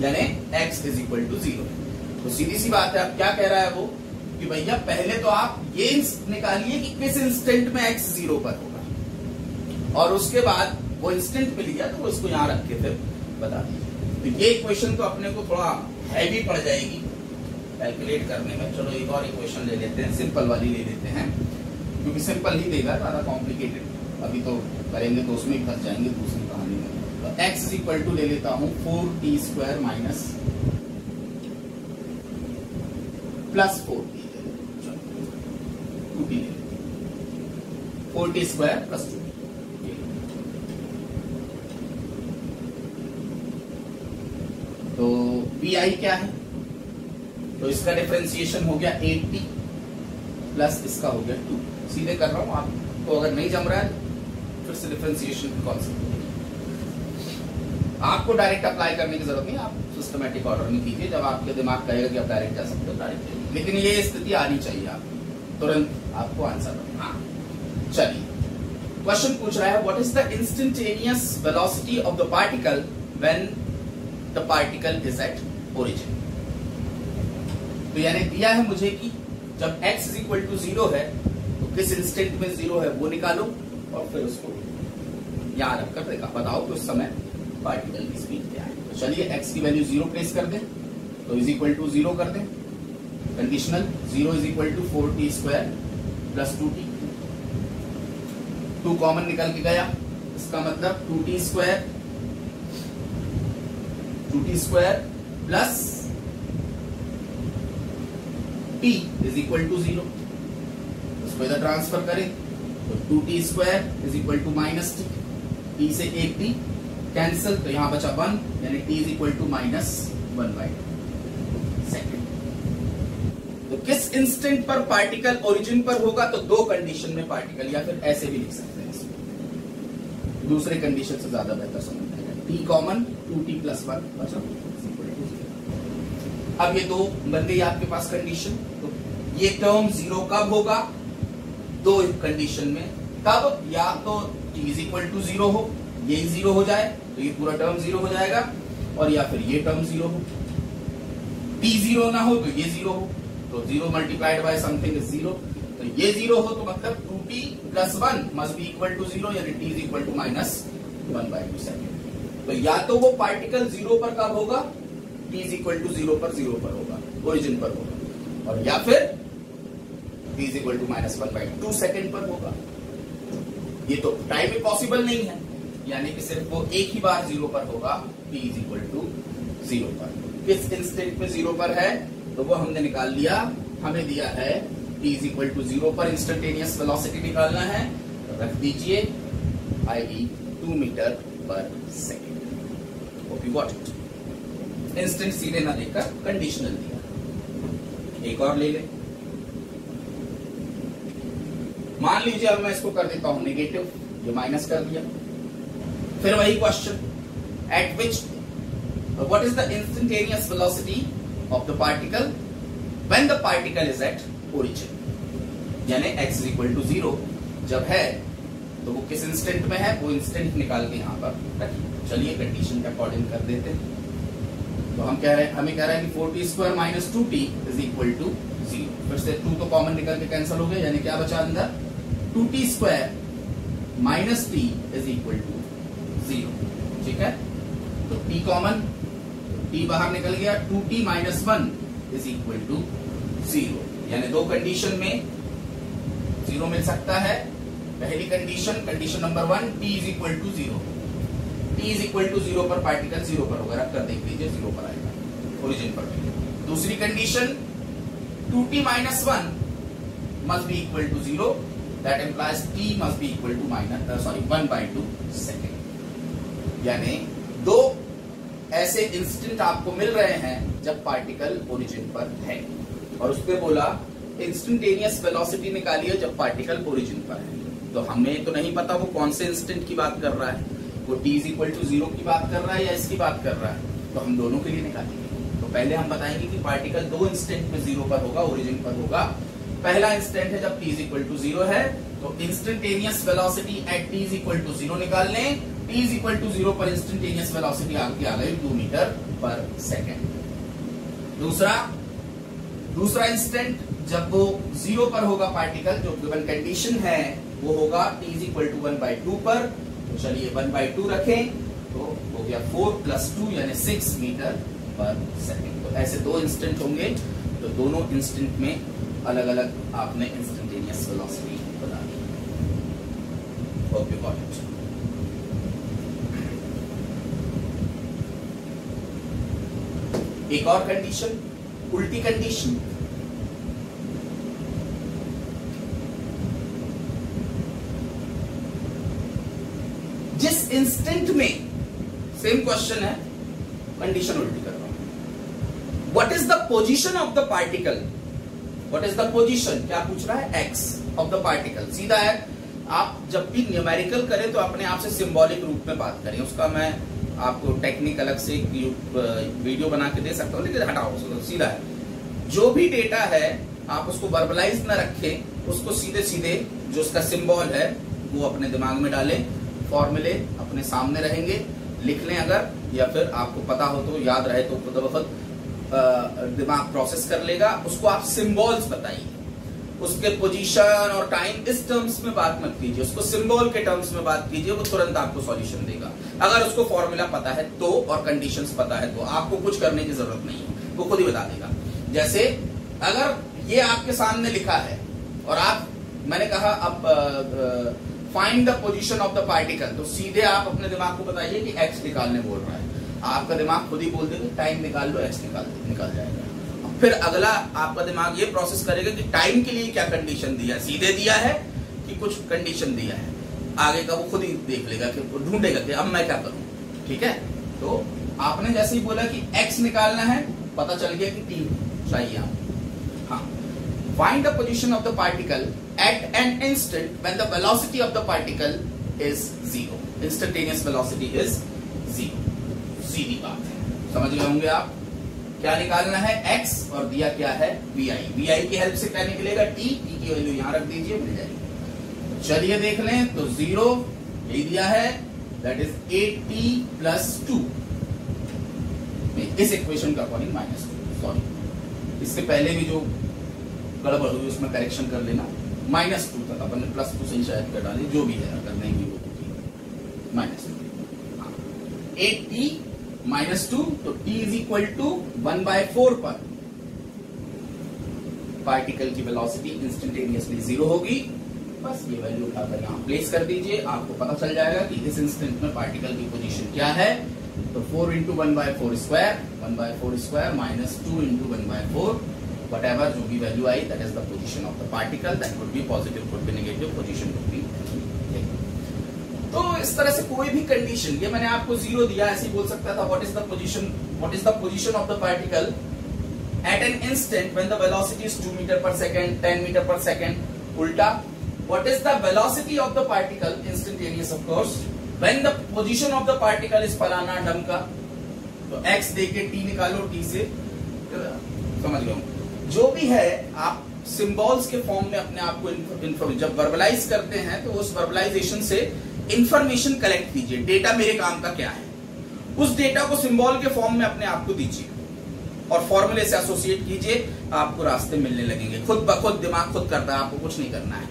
यानी x is equal to 0। तो सीधी सी बात है, अब क्या कह रहा है वो कि भैया पहले तो आप ये निकालिए कि किस इंस्टेंट में x 0 पर होगा, और उसके बाद वो इंस्टेंट मिल गया तो वो इसको यहां रख के फिर बता दीजिए। तो ये इक्वेशन तो अपने को थोड़ा हैवी पड़ जाएगी कैलकुलेट करने में। चलो एक और इक्वेशन ले लेते हैं, सिंपल वाली ले लेते हैं, क्योंकि सिंपल ही देगा, ज्यादा कॉम्प्लिकेटेड अभी तो करेंगे तो उसमें ही फंस जाएंगे दूसरी कहानी में। तो x इक्वल टू ले लेता हूं 4t² minus plus 4t, 2t, 4t² plus 2t। तो bi क्या है, तो इसका डिफरेंशिएशन हो गया 8t प्लस इसका हो गया 2। सीधे कर रहा हूं, आपको अगर नहीं जम रहा है फिर से डिफरेंशिएशन की कॉन्सेप्ट आपको डायरेक्ट अप्लाई करने की जरूरत नहीं, आप सिस्टमैटिक ऑर्डर में कीजिए, जब आपके दिमाग कहेगा कि आप डायरेक्ट जा सकते हो डायरेक्ट, लेकिन ये स्थिति आनी चाहिए आप तुरंत आपको आंसर। हाँ चलिए, क्वेश्चन पूछ रहा है what is the instantaneous velocity of the particle when the particle is at origin. तो यानी दिया है मुझे कि जब x इज इक्वल टू 0 है तो किस इंस्टेंट में 0 है वो निकालो और फिर उसको यहां रखकर देखा बताओ कि उस समय पार्टिकल की स्पीड क्या है। तो चलिए x की वैल्यू 0 प्लेस कर दें, तो इज इक्वल टू 0 कर दें, conditional 0 is equal to 4t² plus 2t, 2 common निकल के गया, इसका मतलब 2t² plus t is equal to 0, उसको इधर ट्रांसफर करें तो 2t² is equal to minus t, t से एक t कैंसिल, तो यहां बचा 1, यानी t is equal to minus 1/2 second. तो किस इंस्टेंट पर पार्टिकल ओरिजिन पर होगा, तो दो कंडीशन में पार्टिकल, या फिर ऐसे भी लिख सकते हैं इसको, दूसरे कंडीशन से ज्यादा बेहतर समझ आएगा। t कॉमन 2t प्लस 1 बचा, अब ये दो बन गई आपके पास कंडीशन। तो ये टर्म 0 कब होगा, दो कंडीशन में, तब या तो t इज इक्वल टू 0 हो, ये 0 हो जाए तो ये पूरा टर्म 0 हो जाएगा, और या फिर ये टर्म 0 हो, t 0 ना हो तो ये 0 हो, तो 0 मल्टीप्लाइड बाय समथिंग इज 0, तो ये 0 हो तो मतलब 2t plus 1 must be equal to 0, यानी t is equal to minus 1/2 second. तो या तो वो पार्टिकल 0 पर कब होगा, t इज इक्वल टू 0 पर होगा, ओरिजिन पर होगा, और या फिर t is equal to minus 1/2 second पर होगा। ये तो टाइम में पॉसिबल नहीं है, यानी कि सिर्फ वो एक ही बार 0 पर होगा, t इज इक्वल टू 0 पर। किस इंस्टेंट में 0 पर है, तो वो हमने निकाल लिया, हमें दिया है t इज इक्वल टू 0 पर इंस्टेंटेनियस वेलोसिटी निकालना है, तो रख दीजिए i.e. 2 metre per second. Hope you got it. Instant सीधे ना देकर कंडीशनल दिया। एक और ले ले, मान लीजिए अब मैं इसको कर देता हूं नेगेटिव, ये माइनस कर दिया, फिर वही question, eight which what is the instantaneous velocity of the particle when the particle is at origin, यानी x इज इक्वल टू 0 जब है तो वो किस इंस्टेंट में है, वो इंस्टेंट निकाल के यहां पर रखिए। चलिए कंडीशन के अकॉर्डिंग कर देते हैं। तो हम कह रहे हैं, हमें कह रहा है कि 4t² minus 2t is equal to 0, फिर से 2 तो कॉमन निकल के कैंसिल हो गया, यानी क्या बचा अंदर, 2t² minus t is equal to 0, ठीक है। तो t कॉमन, t बाहर निकल गया, 2t minus 1 is equal to 0, यानी दो कंडीशन में 0 मिल सकता है। पहली condition number 1, t is equal to 0, t is equal to 0 पर पार्टिकल 0 पर होगा, रख कर देख लीजिए 0 पर आएगा ओरिजिन पर। दूसरी condition 2t minus 1 must be equal to 0, that implies t must be equal to 1/2 second. यानी दो ऐसे इंस्टेंट आपको मिल रहे हैं जब पार्टिकल ओरिजिन पर है, और उस पर बोला इंस्टेंटेनियस वेलोसिटी निकालिए जब पार्टिकल ओरिजिन पर है। तो हमें तो नहीं पता वो कौन से इंस्टेंट की बात कर रहा है, वो t इज इक्वल टू 0 की बात कर रहा है या इसकी बात कर रहा है, तो हम दोनों के लिए निकालेंगे। तो पहले हम बताएंगे कि पार्टिकल दो इंस्टेंट में 0 पर होगा, ओरिजिन पर होगा। पहला इंस्टेंट है जब t इज इक्वल टू 0 है, तो instantaneous velocity at t is equal to 0 निकाल लें। t इज इक्वल टू 0 पर इंस्टेंटेनियस वेलोसिटी आपकी आ गई 2 मीटर पर सेकेंड। दूसरा इंस्टेंट जब वो 0 पर होगा पार्टिकल, जो गिवन कंडीशन है वो होगा t इज इक्वल टू 1/2 पर। तो चलिए 1/2 रखें तो वो गया 4 + 2 यानी 6 मीटर पर सेकेंड। तो ऐसे दो इंस्टेंट होंगे, तो दोनों इंस्टेंट में अलग अलग आपने इंस्टेंटेनियस वेलोसिटी बता दी। Hope you got it. एक और कंडीशन, उल्टी कंडीशन। जिस इंस्टेंट में, सेम क्वेश्चन है, कंडीशन उल्टी कर रहा हूं। What is the position of the particle? What is the position? क्या पूछ रहा है? X of the particle. सीधा है, आप जब भी न्यूमेरिकल करें तो अपने आप से सिंबॉलिक रूप में बात करें। उसका मैं आपको टेक्निक अलग से वीडियो बना के दे सकता हूं, लेकिन हटाओ, सीधा है। जो भी डेटा है आप उसको वर्बलाइज न रखें, उसको सीधे सीधे जो उसका सिंबल है वो अपने दिमाग में डालें। फॉर्मूले अपने सामने रहेंगे, लिख लें अगर, या फिर आपको पता हो तो याद रहे तो खुद ब खुद दिमाग प्रोसेस कर लेगा। उसको आप सिंबल्स बताइए, उसके पोजीशन और टाइम इस टर्म्स में बात मत कीजिए, उसको सिंबल के टर्म्स में बात कीजिए, वो तुरंत आपको सॉल्यूशन देगा। अगर उसको फॉर्मूला पता है तो, और कंडीशंस पता है तो आपको कुछ करने की जरूरत नहीं है, वो खुद ही बता देगा। जैसे अगर ये आपके सामने लिखा है और आप, मैंने कहा अब find the position of the particle, तो सीधे आप अपने दिमाग को बताइए कि एक्स निकालने बोल रहा है। आपका दिमाग खुद ही बोल देगा टाइम निकाल लो, एक्स निकाल जाएगा। फिर अगला आपका दिमाग ये प्रोसेस करेगा कि टाइम के लिए क्या कंडीशन दिया है, सीधे दिया है कि कुछ कंडीशन दिया है। आगे का वो खुद ही देख लेगा, कि ढूंढेगा कि अब मैं क्या करूं। ठीक है, तो आपने जैसे ही बोला कि एक्स निकालना है, पता चल गया कि टी चाहिए आपको। हाँ, find the position of the particle at an instant when the velocity of the particle is 0. Instantaneous velocity is 0. सीधी बात है, समझ गए होंगे आप। क्या निकालना है? x, और दिया क्या है? vi। vi की हेल्प से क्या निकलेगा? t। t की वैल्यू यहां रख दीजिए, मिल जाएगी। चलिए देख लें, तो 0 यही दिया है, दैट इज 8t + 2। इस इक्वेशन का अकॉर्डिंग -2, सॉरी इससे पहले भी जो गड़बड़ हुई उसमें करेक्शन कर लेना। -2 था, अपन ने +2 से शायद कर डाली, जो भी है, अगर नहीं भी वो -2। 8t -2, तो t = 1/4 पर पार्टिकल की वेलोसिटी इंस्टेंटेनियसली 0 होगी। बस ये वैल्यू उठाकर यहाँ प्लेस कर दीजिए, आपको पता चल जाएगा कि इस इंस्टेंट में पार्टिकल की पोजीशन क्या है। तो 4 × 1/4 स्क्वायर, 1/4 स्क्वायर -2 × 1/4, whatever जो भी value I, that is the position of the particle, that could be positive, could be negative, position could be। तो इस तरह से कोई भी कंडीशन, ये मैंने आपको 0 दिया, ऐसे ही बोल सकता था what is the position of the particle at an instant when the velocity is 2 meter per second, 10 meter per second। उल्टा, what is the velocity of the particle, instantaneous of course, when the position of the particle is फलाना ढंग का। तो x देके t निकालो, t से, समझ गए। जो भी है आप सिंबल्स के फॉर्म में अपने आप को जब वर्बलाइज करते हैं तो उस वर्बलाइजेशन से इंफॉर्मेशन कलेक्ट कीजिए। डेटा मेरे काम का क्या है, उस डेटा को सिंबल के फॉर्म में अपने आप को दीजिए और फॉर्मूले से एसोसिएट कीजिए, आपको रास्ते मिलने लगेंगे। खुद ब खुद दिमाग खुद करता है, आपको कुछ नहीं करना है।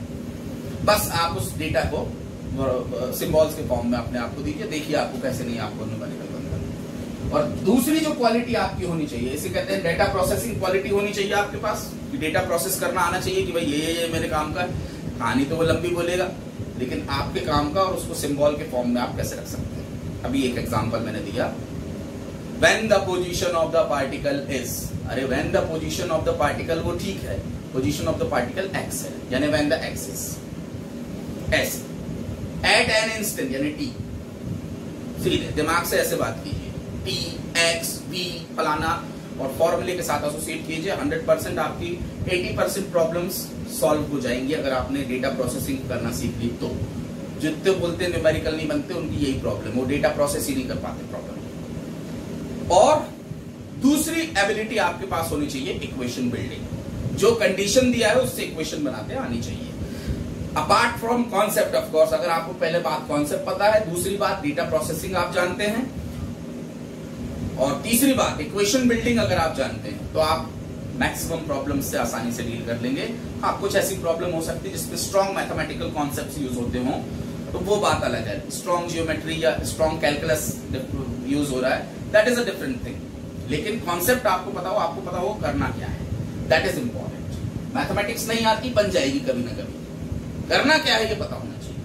बस आप उस डेटा को सिंबल्स के फॉर्म में अपने आप को दीजिए, देखिए आपको कैसे नहीं आपको न्यूमेरिकल बनता। और दूसरी जो क्वालिटी आपकी होनी चाहिए, इसे कहते हैं डेटा प्रोसेसिंग क्वालिटी होनी चाहिए आपके पास, कि डेटा प्रोसेस करना आना चाहिए कि भाई ये मेरे काम का। कहानी तो वो लंबी बोलेगा, लेकिन आपके काम का, और उसको सिंबल के फॉर्म में आप कैसे रख सकते हैं। अभी एक एग्जांपल मैंने दिया, when the position of the particle is, अरे when the position of the particle वो ठीक है, position of the particle x है, यानी when the x is s at an instant यानी t। सीधे दिमाग से ऐसे बात कीजिए, t x v फलाना, और फॉर्मूले के साथ एसोसिएट कीजिए। 100% आपकी 80% प्रॉब्लम्स सॉल्व हो जाएंगी अगर आपने डेटा प्रोसेसिंग करना सीख ली तो। जितने बोलते न्यूमेरिकल नहीं बनते, उनकी यही प्रॉब्लम, वो डेटा प्रोसेस ही नहीं कर पाते प्रॉब्लम। और दूसरी एबिलिटी आपके पास होनी चाहिए इक्वेशन बिल्डिंग। जो कंडीशन दिया है उससे इक्वेशन बनाते आनी चाहिए, apart from concept of course. अगर आपको पहले बात कॉन्सेप्ट पता है, दूसरी बात डेटा प्रोसेसिंग आप जानते हैं, और तीसरी बात इक्वेशन बिल्डिंग अगर आप जानते हैं, तो आप मैक्सिमम प्रॉब्लम्स से आसानी से डील कर लेंगे। हाँ, कुछ ऐसी प्रॉब्लम हो सकती है जिसपे स्ट्रॉन्ग मैथमेटिकल कॉन्सेप्ट्स यूज होते हों, तो वो बात अलग है। स्ट्रॉन्ग जियोमेट्री या स्ट्रॉन्ग कैलकुलस यूज हो रहा है, that is a different thing. लेकिन कॉन्सेप्ट आपको पता हो करना क्या है, दैट इज इंपॉर्टेंट। मैथमेटिक्स नहीं आती, बन जाएगी कभी ना कभी, करना क्या है ये पता होना चाहिए।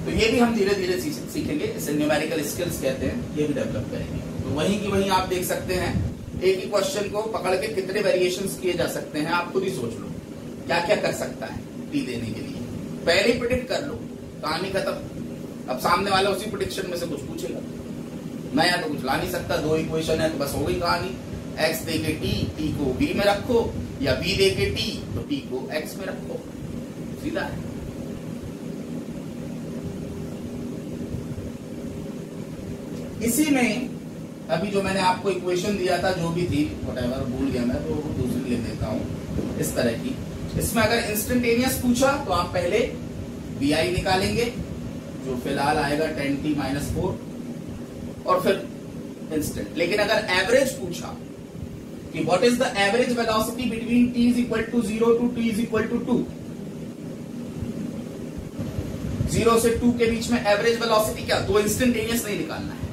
तो ये भी हम धीरे धीरे सीखेंगे, इसे न्यूमेरिकल स्किल्स कहते हैं, ये भी डेवलप करेंगे। तो वहीं की वहीं आप देख सकते हैं, एक ही क्वेश्चन को पकड़ के कितने वेरिएशंस किए जा सकते हैं, आप खुद ही सोच लो क्या क्या कर सकता है टी देने के लिए। पहले ही प्रिडिक्ट कर लो, कहानी खत्म। अब सामने वाला उसी प्रिडिक्शन में से कुछ पूछेगा, नया तो कुछ ला नहीं सकता, दो इक्वेशन है तो बस हो गई कहानी। एक्स दे के टी को बी में रखो, या बी दे के टी तो टी को एक्स में रखो, सीधा है। इसी में अभी जो मैंने आपको इक्वेशन दिया था, जो भी थी व्हाटएवर, भूल गया मैं, तो दूसरी ले देता हूं इस तरह की। इसमें अगर इंस्टेंटेनियस पूछा तो आप पहले BI निकालेंगे, जो फिलहाल आएगा 10t-4, और फिर इंस्टेंट। लेकिन अगर एवरेज पूछा कि what is the average velocity between t is equal to 0 to t is equal to 2, 0 से 2 के बीच में एवरेज वेलोसिटी क्या, तो इंस्टेंटेनियस नहीं निकालना है।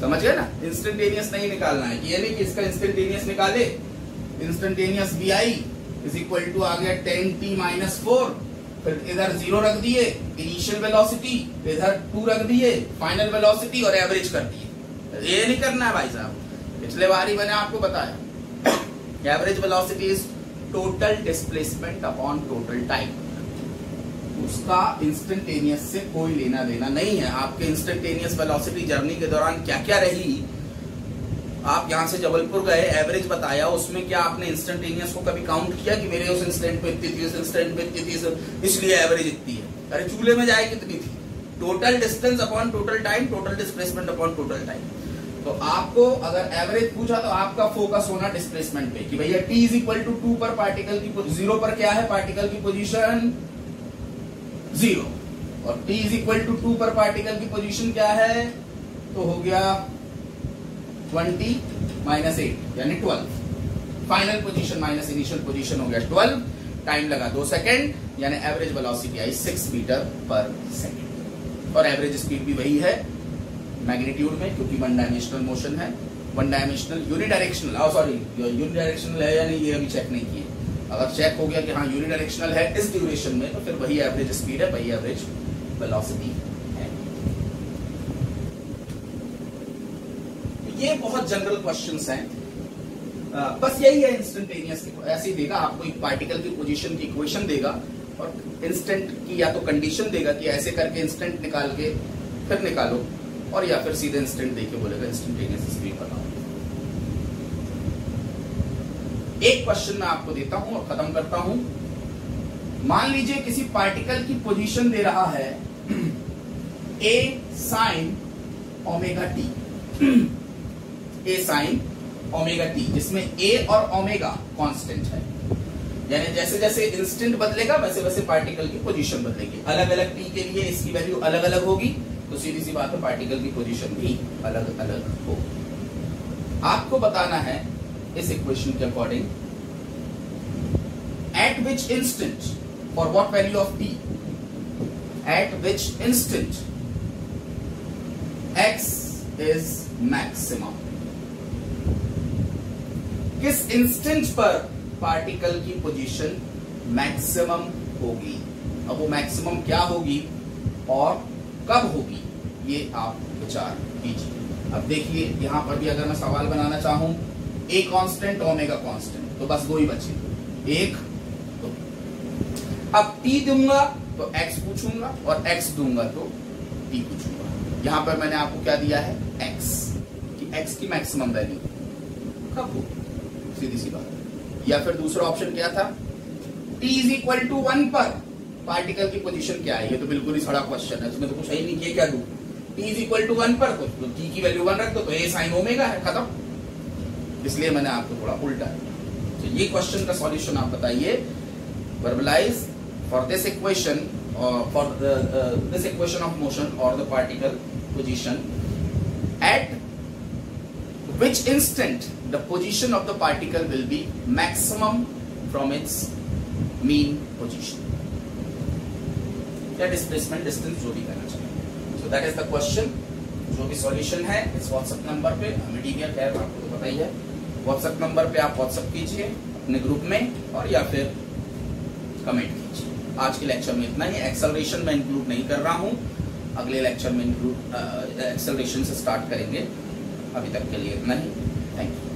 समझ गए ना, इंस्टेंटेनियस नहीं निकालना है, ये नहीं कि इसका इंस्टेंटेनियस निकाले, instantaneous BI is equal to आ गया 10t-4, फिर इधर 0 रख दिए, इनिशियल वेलोसिटी, इधर 2 रख दिए, फाइनल वेलोसिटी, और एवरेज कर दिए। ये नहीं करना है भाई साहब, पिछले बार ही मैंने आपको बताया, average velocity is total displacement upon total time. उसका इंस्टेंटेनियस से कोई लेना देना नहीं है। आपके इंस्टेंटेनियस वेलोसिटी जर्नी के दौरान क्या क्या रही, आप यहां से जबलपुर गए, एवरेज बताया, उसमें क्या आपने इंस्टेंटेनियस को कभी काउंट किया कि मेरे उस इंस्टेंट पे इतनी थी, उस इंस्टेंट पे इतनी थी, इसलिए एवरेज इतनी है? अरे चूल्हे में जाए कितनी थी? Total distance upon total time, total displacement upon total time. तो आपको अगर एवरेज पूछा तो आपका फोकस होना डिस्प्लेसमेंट पे, कि भैया t इज इक्वल टू 2 पर पार्टिकल की 0 पर क्या है, पार्टिकल की पोजीशन 0, और t इज इक्वल टू 2 पर पार्टिकल की पोजीशन क्या है, तो हो गया 20 माइनस 8 यानी 12, final position minus initial position हो गया 12, टाइम लगा 2 सेकेंड, यानी एवरेज वेलोसिटी आई 6 मीटर पर सेकेंड। और एवरेज स्पीड भी वही है मैग्नीट्यूड में, क्योंकि वन डायमेंशनल मोशन है, वन डायमेंशनल यूनिडायरेक्शनल, यूनिडायरेक्शनल है या नहीं ये अभी चेक नहीं किए। अगर चेक हो गया कि हाँ यूनिडायरेक्शनल है इस ड्यूरेशन में, तो फिर वही एवरेज स्पीड है, वही एवरेज वेलोसिटी है। ये बहुत जनरल क्वेश्चंस हैं, बस यही है इंस्टेंटेनियस। ऐसे ही देगा आपको, एक पार्टिकल की पोजीशन की इक्वेशन देगा और इंस्टेंट की या तो कंडीशन देगा कि ऐसे करके इंस्टेंट निकाल के फिर निकालो, और या फिर सीधे इंस्टेंट देके बोलेगा इंस्टेंटेनियस स्पीड बताओ। एक क्वेश्चन मैं आपको देता हूं और खत्म करता हूं। मान लीजिए किसी पार्टिकल की पोजीशन दे रहा है a sin omega t, a sin omega t, जिसमें a और ओमेगा कांस्टेंट है, यानी जैसे जैसे इंस्टेंट बदलेगा वैसे वैसे पार्टिकल की पोजीशन बदलेगी। अलग अलग t के लिए इसकी वैल्यू अलग अलग होगी, तो सीधी सी बात है पार्टिकल की पोजीशन भी अलग अलग होगी। आपको बताना है इस इक्वेशन के according, eight which instant for what value of t, eight which instant x is maximum, किस इंस्टेंट पर पार्टिकल की पोजीशन मैक्सिमम होगी। अब वो मैक्सिमम क्या होगी और कब होगी, ये आप विचार कीजिए। अब देखिए यहां पर भी अगर मैं सवाल बनाना चाहूं, a कांस्टेंट ओमेगा कांस्टेंट, तो बस दो ही बचे, एक तो अब t दूंगा तो x पूछूंगा और x दूंगा तो t पूछूंगा। यहां पर मैंने आपको क्या दिया है, x, कि x की मैक्सिमम वैल्यू कब होगी, सीधी सी बात। या फिर दूसरा ऑप्शन क्या था, t इज इक्वल टू 1 पर पार्टिकल की पोजीशन क्या है। ये तो बिल्कुल ही सड़ा क्वेश्चन है, इसमें तो कुछ ही नहीं किया, क्या दूं, t इज इक्वल टू 1 पर, तो t की वैल्यू 1 रख दो, तो a sin ओमेगा है, खत्म। इसलिए मैंने आपको थोड़ा उल्टा है। तो ये क्वेश्चन का सॉल्यूशन आप बताइए, verbalise for this equation, for this equation of motion और the particle position, at which instant the position of the particle will be maximum from its mean position, या displacement distance, जो भी कहना चाहिए। So that is the question. जो भी solution है इस व्हाट्सएप नंबर पे, मीडिया खैर आपको तो पता ही है, व्हाट्सएप नंबर पे आप व्हाट्सएप कीजिए अपने ग्रुप में और या फिर कमेंट कीजिए। आज के लेक्चर में इतना ही। एक्सेलरेशन में इंक्लूड नहीं कर रहा हूं, अगले लेक्चर में इंक्लूड एक्सेलरेशन से स्टार्ट करेंगे। अभी तक के लिए इतना ही। Thank you.